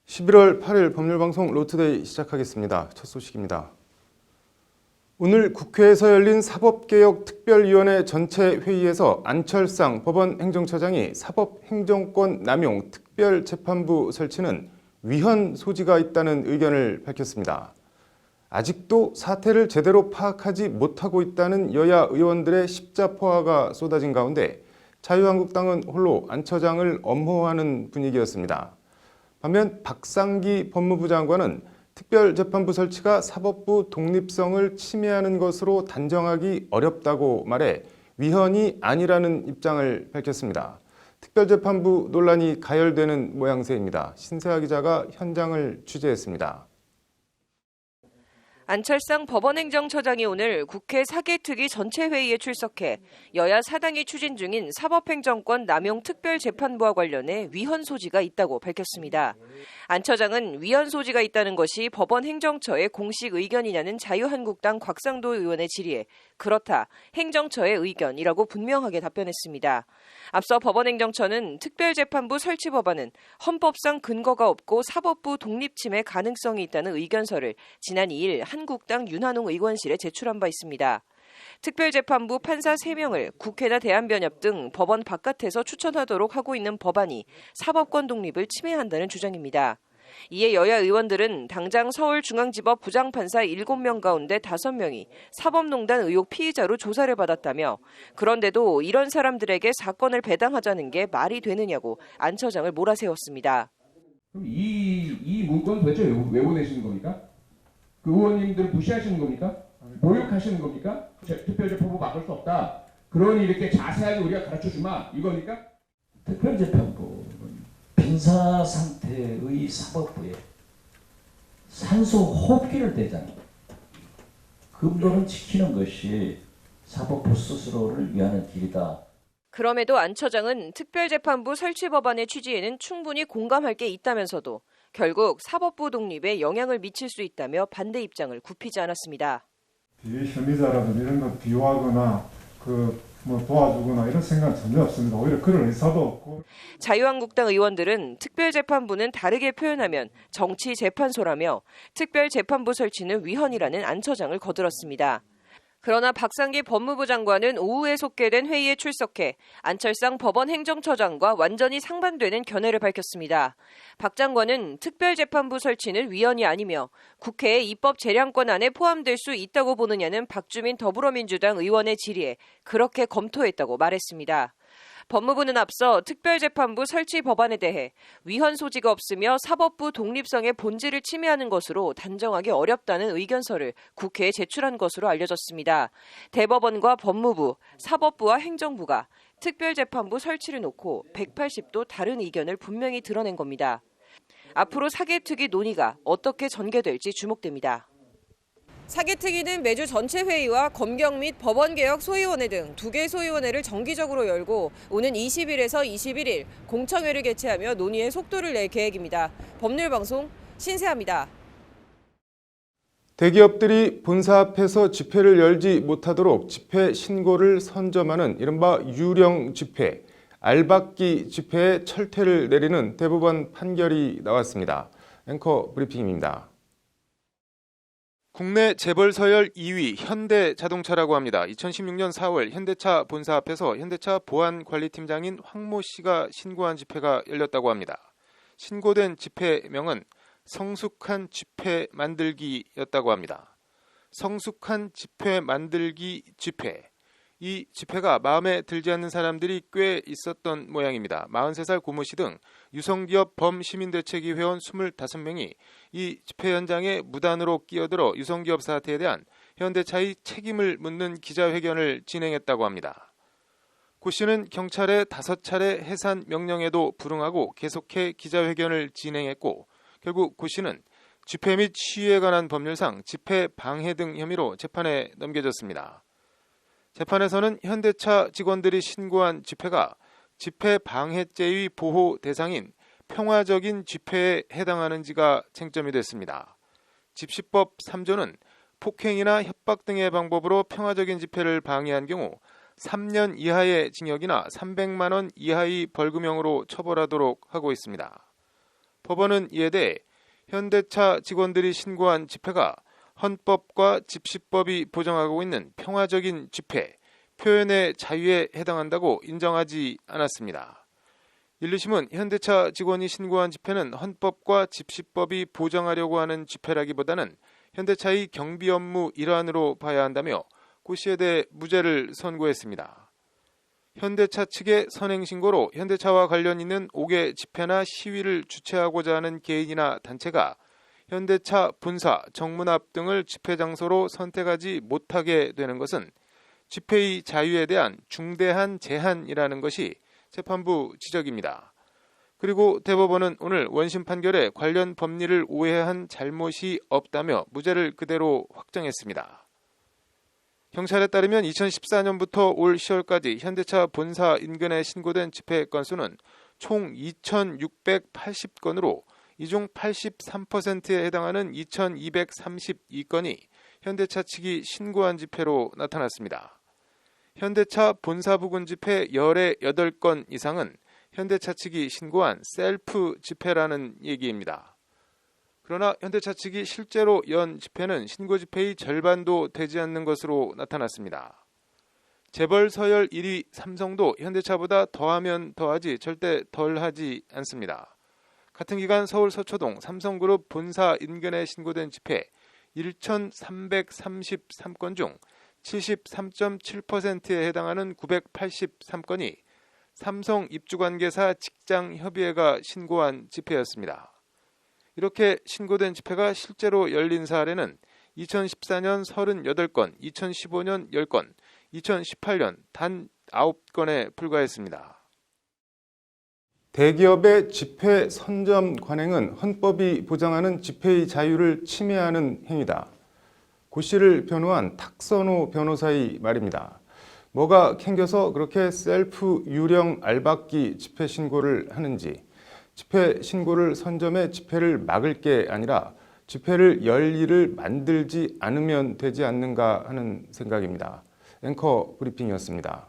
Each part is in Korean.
11월 8일 법률방송 로투데이 시작하겠습니다. 첫 소식입니다. 오늘 국회에서 열린 사법개혁특별위원회 전체 회의에서 안철상 법원행정처장이 사법행정권 남용 특별재판부 설치는 위헌 소지가 있다는 의견을 밝혔습니다. 아직도 사태를 제대로 파악하지 못하고 있다는 여야 의원들의 십자포화가 쏟아진 가운데 자유한국당은 홀로 안 처장을 엄호하는 분위기였습니다. 반면 박상기 법무부 장관은 특별재판부 설치가 사법부 독립성을 침해하는 것으로 단정하기 어렵다고 말해 위헌이 아니라는 입장을 밝혔습니다. 특별재판부 논란이 가열되는 모양새입니다. 신세아 기자가 현장을 취재했습니다. 안철상 법원행정처장이 오늘 국회 사개특위 전체 회의에 출석해 여야 사당이 추진 중인 사법행정권 남용 특별재판부와 관련해 위헌 소지가 있다고 밝혔습니다. 안 처장은 위헌 소지가 있다는 것이 법원행정처의 공식 의견이냐는 자유한국당 곽상도 의원의 질의에 그렇다, 행정처의 의견이라고 분명하게 답변했습니다. 앞서 법원행정처는 특별재판부 설치 법안은 헌법상 근거가 없고 사법부 독립침해 가능성이 있다는 의견서를 지난 2일 한국당 윤한홍 의원실에 제출한 바 있습니다. 특별재판부 판사 3명을 국회나 대한변협 등 법원 바깥에서 추천하도록 하고 있는 법안이 사법권 독립을 침해한다는 주장입니다. 이에 여야 의원들은 당장 서울중앙지법 부장판사 7명 가운데 5명이 사법농단 의혹 피의자로 조사를 받았다며 그런데도 이런 사람들에게 사건을 배당하자는 게 말이 되느냐고 안 처장을 몰아세웠습니다. 그럼 이 문건 도대체 왜 보내시는 겁니까? 그 의원님들 무시하시는 겁니까? 모욕하시는 겁니까? 특별재판부 막을 수 없다. 그러니 이렇게 자세하게 우리가 가르쳐주마 이겁니까? 특별재판부는 빈사 상태의 사법부에 산소 호흡기를 대잖아요. 금도는 지키는 것이 사법부 스스로를 위하는 길이다. 그럼에도 안 처장은 특별재판부 설치 법안의 취지에는 충분히 공감할 게 있다면서도 결국 사법부 독립에 영향을 미칠 수 있다며 반대 입장을 굽히지 않았습니다. 비혐의자라든지 이런 거 비호하거나 도와주거나 이런 생각은 전혀 없습니다. 오히려 그럴 의사도 없고. 자유한국당 의원들은 특별재판부는 다르게 표현하면 정치재판소라며 특별재판부 설치는 위헌이라는 안 처장을 거들었습니다. 그러나 박상기 법무부 장관은 오후에 속개된 회의에 출석해 안철상 법원행정처장과 완전히 상반되는 견해를 밝혔습니다. 박 장관은 특별재판부 설치는 위헌이 아니며 국회의 입법 재량권 안에 포함될 수 있다고 보느냐는 박주민 더불어민주당 의원의 질의에 그렇게 검토했다고 말했습니다. 법무부는 앞서 특별재판부 설치 법안에 대해 위헌 소지가 없으며 사법부 독립성의 본질을 침해하는 것으로 단정하기 어렵다는 의견서를 국회에 제출한 것으로 알려졌습니다. 대법원과 법무부, 사법부와 행정부가 특별재판부 설치를 놓고 180도 다른 의견을 분명히 드러낸 겁니다. 앞으로 사개특위 논의가 어떻게 전개될지 주목됩니다. 사개특위는 매주 전체 회의와 검경 및 법원개혁 소위원회 등 2개 소위원회를 정기적으로 열고 오는 20일에서 21일 공청회를 개최하며 논의에 속도를 낼 계획입니다. 법률방송 신세아입니다. 대기업들이 본사 앞에서 집회를 열지 못하도록 집회 신고를 선점하는 이른바 유령 집회, 알박기 집회에 철퇴를 내리는 대법원 판결이 나왔습니다. 앵커 브리핑입니다. 국내 재벌 서열 2위 현대자동차라고 합니다. 2016년 4월 현대차 본사 앞에서 현대차 보안관리팀장인 황모 씨가 신고한 집회가 열렸다고 합니다. 신고된 집회명은 성숙한 집회 만들기였다고 합니다. 성숙한 집회 만들기 집회. 이 집회가 마음에 들지 않는 사람들이 꽤 있었던 모양입니다. 43살 고모 씨 등 유성기업 범시민대책위 회원 25명이 이 집회 현장에 무단으로 끼어들어 유성기업 사태에 대한 현대차의 책임을 묻는 기자회견을 진행했다고 합니다. 고 씨는 경찰의 5차례 해산 명령에도 불응하고 계속해 기자회견을 진행했고 결국 고 씨는 집회 및 시위에 관한 법률상 집회 방해 등 혐의로 재판에 넘겨졌습니다. 재판에서는 현대차 직원들이 신고한 집회가 집회 방해죄의 보호 대상인 평화적인 집회에 해당하는지가 쟁점이 됐습니다. 집시법 3조는 폭행이나 협박 등의 방법으로 평화적인 집회를 방해한 경우 3년 이하의 징역이나 300만 원 이하의 벌금형으로 처벌하도록 하고 있습니다. 법원은 이에 대해 현대차 직원들이 신고한 집회가 헌법과 집시법이 보장하고 있는 평화적인 집회, 표현의 자유에 해당한다고 인정하지 않았습니다. 1~2심은 현대차 직원이 신고한 집회는 헌법과 집시법이 보장하려고 하는 집회라기보다는 현대차의 경비 업무 일환으로 봐야 한다며 고 씨에 대해 무죄를 선고했습니다. 현대차 측의 선행신고로 현대차와 관련 있는 5개 집회나 시위를 주최하고자 하는 개인이나 단체가 현대차 본사, 정문 앞 등을 집회 장소로 선택하지 못하게 되는 것은 집회의 자유에 대한 중대한 제한이라는 것이 재판부 지적입니다. 그리고 대법원은 오늘 원심 판결에 관련 법리를 오해한 잘못이 없다며 무죄를 그대로 확정했습니다. 경찰에 따르면 2014년부터 올 10월까지 현대차 본사 인근에 신고된 집회 건수는 총 2,680건으로 이 중 83%에 해당하는 2,232건이 현대차 측이 신고한 집회로 나타났습니다. 현대차 본사 부근 집회 18건 이상은 현대차 측이 신고한 셀프 집회라는 얘기입니다. 그러나 현대차 측이 실제로 연 집회는 신고 집회의 절반도 되지 않는 것으로 나타났습니다. 재벌 서열 1위 삼성도 현대차보다 더하면 더하지 절대 덜하지 않습니다. 같은 기간 서울 서초동 삼성그룹 본사 인근에 신고된 집회 1,333건 중 73.7%에 해당하는 983건이 삼성 입주관계사 직장협의회가 신고한 집회였습니다. 이렇게 신고된 집회가 실제로 열린 사례는 2014년 38건, 2015년 10건, 2018년 단 9건에 불과했습니다. 대기업의 집회 선점 관행은 헌법이 보장하는 집회의 자유를 침해하는 행위다. 고 씨를 변호한 탁선호 변호사의 말입니다. 뭐가 캥겨서 그렇게 셀프 유령 알박기 집회 신고를 하는지, 집회 신고를 선점해 집회를 막을 게 아니라 집회를 열 일을 만들지 않으면 되지 않는가 하는 생각입니다. 앵커 브리핑이었습니다.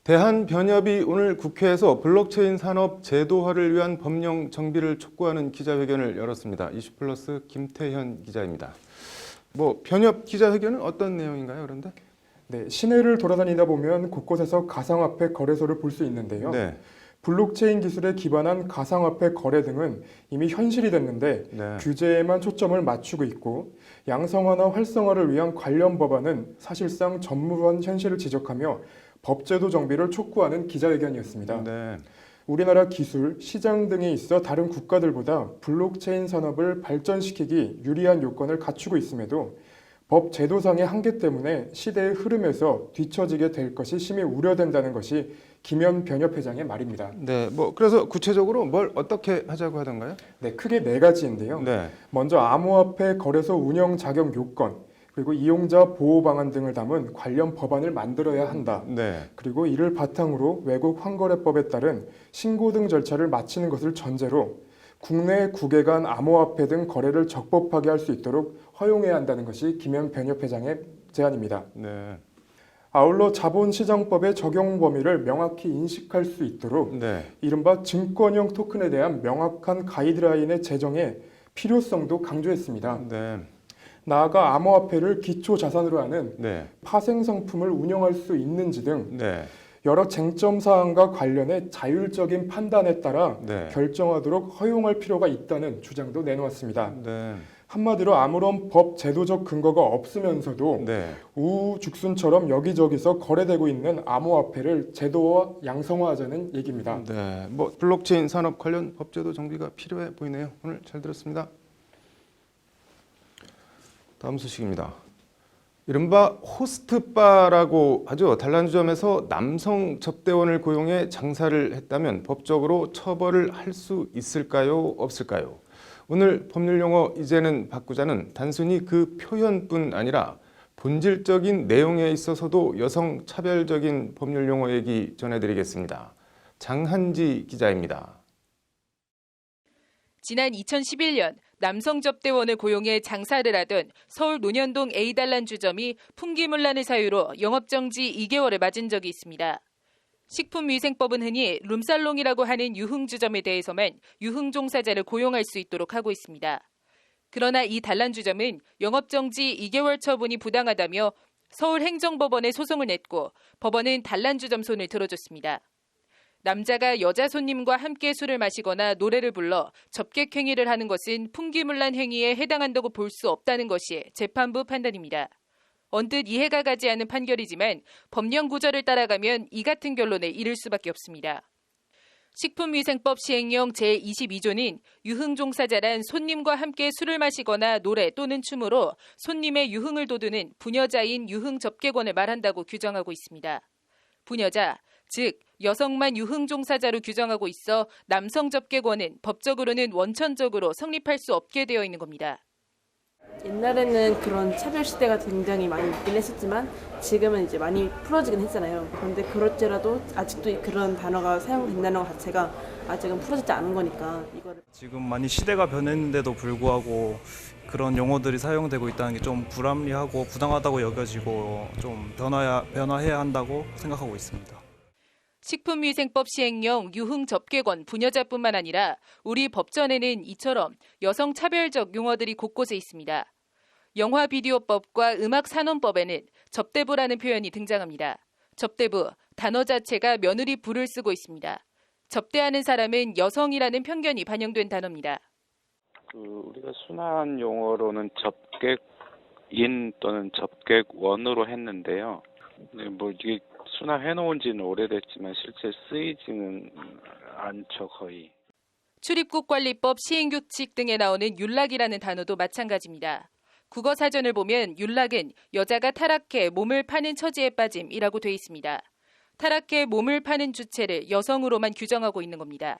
대한변협이 오늘 국회에서 블록체인 산업 제도화를 위한 법령 정비를 촉구하는 기자회견을 열었습니다. 이슈플러스 김태현 기자입니다. 변협 기자회견은 어떤 내용인가요, 그런데? 네, 시내를 돌아다니다 보면 곳곳에서 가상화폐 거래소를 볼 수 있는데요. 네. 블록체인 기술에 기반한 가상화폐 거래 등은 이미 현실이 됐는데 네. 규제에만 초점을 맞추고 있고 양성화나 활성화를 위한 관련 법안은 사실상 전무한 현실을 지적하며 법제도 정비를 촉구하는 기자회견이었습니다. 네. 우리나라 기술, 시장 등에 있어 다른 국가들보다 블록체인 산업을 발전시키기 유리한 요건을 갖추고 있음에도 법 제도상의 한계 때문에 시대의 흐름에서 뒤처지게 될 것이 심히 우려된다는 것이 김현 변협회장의 말입니다. 네, 그래서 구체적으로 뭘 어떻게 하자고 하던가요? 네, 크게 4가지인데요. 네. 먼저 암호화폐 거래소 운영 자격 요건, 그리고 이용자 보호 방안 등을 담은 관련 법안을 만들어야 한다. 네. 그리고 이를 바탕으로 외국 환거래법에 따른 신고 등 절차를 마치는 것을 전제로 국내 국외 간 암호화폐 등 거래를 적법하게 할 수 있도록 허용해야 한다는 것이 김현 변협회장의 제안입니다. 네. 아울러 자본시장법의 적용 범위를 명확히 인식할 수 있도록 네. 이른바 증권형 토큰에 대한 명확한 가이드라인의 제정의 필요성도 강조했습니다. 네. 나아가 암호화폐를 기초 자산으로 하는 네. 파생 상품을 운영할 수 있는지 등 네. 여러 쟁점 사항과 관련해 자율적인 판단에 따라 네. 결정하도록 허용할 필요가 있다는 주장도 내놓았습니다. 네. 한마디로 아무런 법 제도적 근거가 없으면서도 네. 우후죽순처럼 여기저기서 거래되고 있는 암호화폐를 제도화 양성화하자는 얘기입니다. 네. 블록체인 산업 관련 법제도 정비가 필요해 보이네요. 오늘 잘 들었습니다. 다음 소식입니다. 이른바 호스트바라고 하죠. 단란주점에서 남성 접대원을 고용해 장사를 했다면 법적으로 처벌을 할 수 있을까요? 없을까요? 오늘 법률용어 이제는 바꾸자는 단순히 그 표현뿐 아니라 본질적인 내용에 있어서도 여성 차별적인 법률용어 얘기 전해드리겠습니다. 장한지 기자입니다. 지난 2011년 남성 접대원을 고용해 장사를 하던 서울 논현동 A단란주점이 풍기문란을 사유로 영업정지 2개월을 맞은 적이 있습니다. 식품위생법은 흔히 룸살롱이라고 하는 유흥주점에 대해서만 유흥종사자를 고용할 수 있도록 하고 있습니다. 그러나 이 단란주점은 영업정지 2개월 처분이 부당하다며 서울행정법원에 소송을 냈고 법원은 단란주점 손을 들어줬습니다. 남자가 여자 손님과 함께 술을 마시거나 노래를 불러 접객 행위를 하는 것은 풍기문란 행위에 해당한다고 볼 수 없다는 것이 재판부 판단입니다. 언뜻 이해가 가지 않는 판결이지만 법령 구절을 따라가면 이 같은 결론에 이를 수밖에 없습니다. 식품위생법 시행령 제22조는 유흥종사자란 손님과 함께 술을 마시거나 노래 또는 춤으로 손님의 유흥을 돋우는 부녀자인 유흥접객원을 말한다고 규정하고 있습니다. 부녀자, 즉 여성만 유흥종사자로 규정하고 있어 남성접객원은 법적으로는 원천적으로 성립할 수 없게 되어 있는 겁니다. 옛날에는 그런 차별 시대가 굉장히 많이 있긴 했었지만 지금은 이제 많이 풀어지긴 했잖아요. 그런데 그럴지라도 아직도 그런 단어가 사용된다는 것 자체가 아직은 풀어지지 않은 거니까 이거를 지금 많이 시대가 변했는데도 불구하고 그런 용어들이 사용되고 있다는 게 좀 불합리하고 부당하다고 여겨지고 좀 변화해야 한다고 생각하고 있습니다. 식품위생법 시행령 유흥접객원 부녀자뿐만 아니라 우리 법전에는 이처럼 여성차별적 용어들이 곳곳에 있습니다. 영화비디오법과 음악산업법에는 접대부라는 표현이 등장합니다. 접대부, 단어 자체가 며느리 부를 쓰고 있습니다. 접대하는 사람은 여성이라는 편견이 반영된 단어입니다. 우리가 순화한 용어로는 접객인 또는 접객원으로 했는데요. 이게 순화해놓은 지는 오래됐지만 실제 쓰이지는 않죠, 거의. 출입국관리법 시행규칙 등에 나오는 율락이라는 단어도 마찬가지입니다. 국어사전을 보면 율락은 여자가 타락해 몸을 파는 처지에 빠짐이라고 돼 있습니다. 타락해 몸을 파는 주체를 여성으로만 규정하고 있는 겁니다.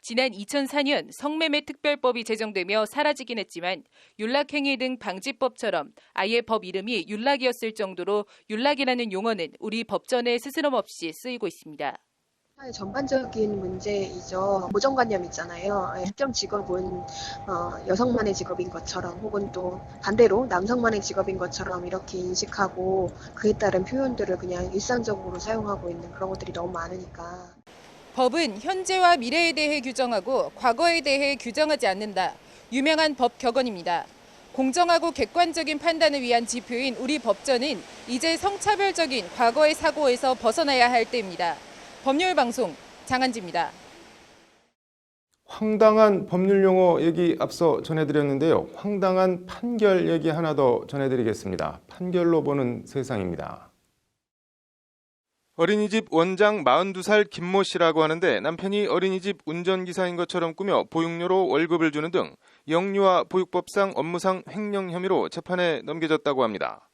지난 2004년 성매매 특별법이 제정되며 사라지긴 했지만 율락행위 등 방지법처럼 아예 법 이름이 율락이었을 정도로 율락이라는 용어는 우리 법전에 스스럼없이 쓰이고 있습니다. 전반적인 문제이죠. 고정관념 있잖아요. 특정 직업은 여성만의 직업인 것처럼 혹은 또 반대로 남성만의 직업인 것처럼 이렇게 인식하고 그에 따른 표현들을 그냥 일상적으로 사용하고 있는 그런 것들이 너무 많으니까. 법은 현재와 미래에 대해 규정하고 과거에 대해 규정하지 않는다. 유명한 법 격언입니다. 공정하고 객관적인 판단을 위한 지표인 우리 법전은 이제 성차별적인 과거의 사고에서 벗어나야 할 때입니다. 법률방송 장한지입니다. 황당한 법률 용어 얘기 앞서 전해드렸는데요. 황당한 판결 얘기 하나 더 전해드리겠습니다. 판결로 보는 세상입니다. 어린이집 원장 42살 김모 씨라고 하는데 남편이 어린이집 운전기사인 것처럼 꾸며 보육료로 월급을 주는 등 영유아 보육법상 업무상 횡령 혐의로 재판에 넘겨졌다고 합니다.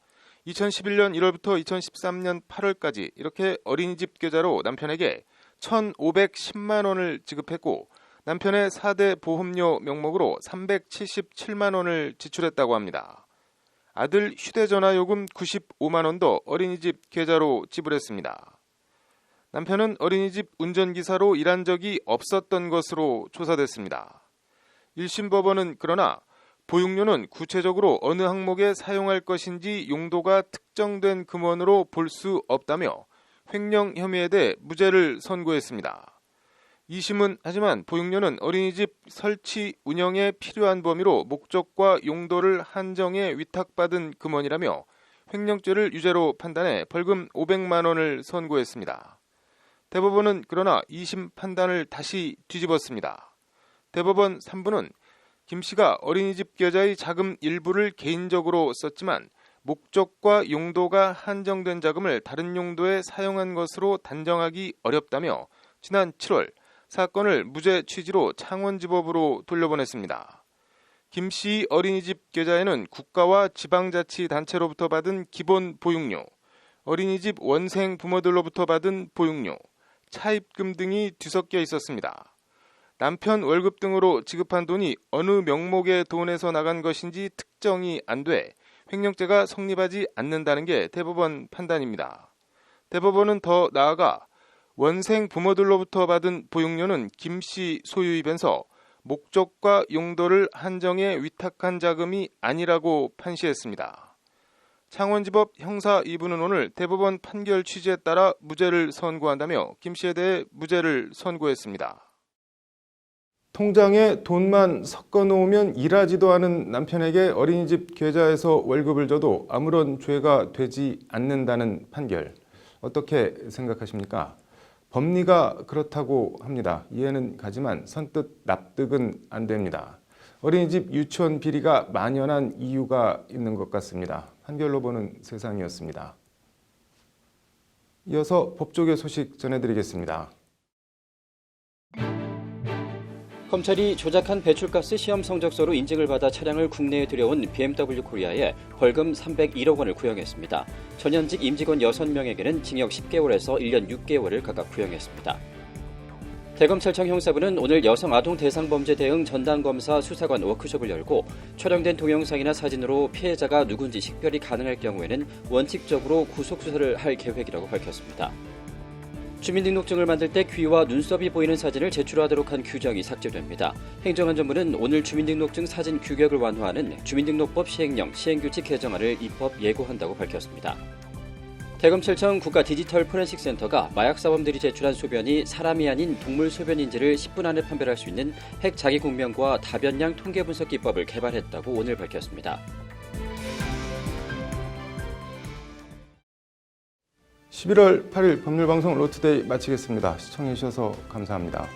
2011년 1월부터 2013년 8월까지 이렇게 어린이집 계좌로 남편에게 1,510만 원을 지급했고 남편의 4대 보험료 명목으로 377만 원을 지출했다고 합니다. 아들 휴대전화 요금 95만 원도 어린이집 계좌로 지불했습니다. 남편은 어린이집 운전기사로 일한 적이 없었던 것으로 조사됐습니다. 1심 법원은 그러나 보육료는 구체적으로 어느 항목에 사용할 것인지 용도가 특정된 금원으로 볼 수 없다며 횡령 혐의에 대해 무죄를 선고했습니다. 2심은 하지만 보육료는 어린이집 설치 운영에 필요한 범위로 목적과 용도를 한정해 위탁받은 금원이라며 횡령죄를 유죄로 판단해 벌금 500만 원을 선고했습니다. 대법원은 그러나 2심 판단을 다시 뒤집었습니다. 대법원 3부는 김 씨가 어린이집 계좌의 자금 일부를 개인적으로 썼지만 목적과 용도가 한정된 자금을 다른 용도에 사용한 것으로 단정하기 어렵다며 지난 7월 사건을 무죄 취지로 창원지법으로 돌려보냈습니다. 김 씨 어린이집 계좌에는 국가와 지방자치단체로부터 받은 기본 보육료, 어린이집 원생 부모들로부터 받은 보육료, 차입금 등이 뒤섞여 있었습니다. 남편 월급 등으로 지급한 돈이 어느 명목의 돈에서 나간 것인지 특정이 안 돼 횡령죄가 성립하지 않는다는 게 대법원 판단입니다. 대법원은 더 나아가 원생 부모들로부터 받은 보육료는 김 씨 소유이면서 목적과 용도를 한정해 위탁한 자금이 아니라고 판시했습니다. 창원지법 형사 2부는 오늘 대법원 판결 취지에 따라 무죄를 선고한다며 김 씨에 대해 무죄를 선고했습니다. 통장에 돈만 섞어 놓으면 일하지도 않은 남편에게 어린이집 계좌에서 월급을 줘도 아무런 죄가 되지 않는다는 판결. 어떻게 생각하십니까? 법리가 그렇다고 합니다. 이해는 가지만 선뜻 납득은 안 됩니다. 어린이집 유치원 비리가 만연한 이유가 있는 것 같습니다. 판결로 보는 세상이었습니다. 이어서 법조계 소식 전해드리겠습니다. 검찰이 조작한 배출가스 시험 성적서로 인증을 받아 차량을 국내에 들여온 BMW 코리아에 벌금 301억 원을 구형했습니다. 전현직 임직원 6명에게는 징역 10개월에서 1년 6개월을 각각 구형했습니다. 대검찰청 형사부는 오늘 여성 아동 대상 범죄 대응 전담검사 수사관 워크숍을 열고 촬영된 동영상이나 사진으로 피해자가 누군지 식별이 가능할 경우에는 원칙적으로 구속수사를 할 계획이라고 밝혔습니다. 주민등록증을 만들 때 귀와 눈썹이 보이는 사진을 제출하도록 한 규정이 삭제됩니다. 행정안전부는 오늘 주민등록증 사진 규격을 완화하는 주민등록법 시행령 시행규칙 개정안을 입법 예고한다고 밝혔습니다. 대검찰청 국가디지털포렌식센터가 마약사범들이 제출한 소변이 사람이 아닌 동물 소변인지를 10분 안에 판별할 수 있는 핵 자기공명과 다변량 통계분석 기법을 개발했다고 오늘 밝혔습니다. 11월 8일 법률방송 로투데이 마치겠습니다. 시청해주셔서 감사합니다.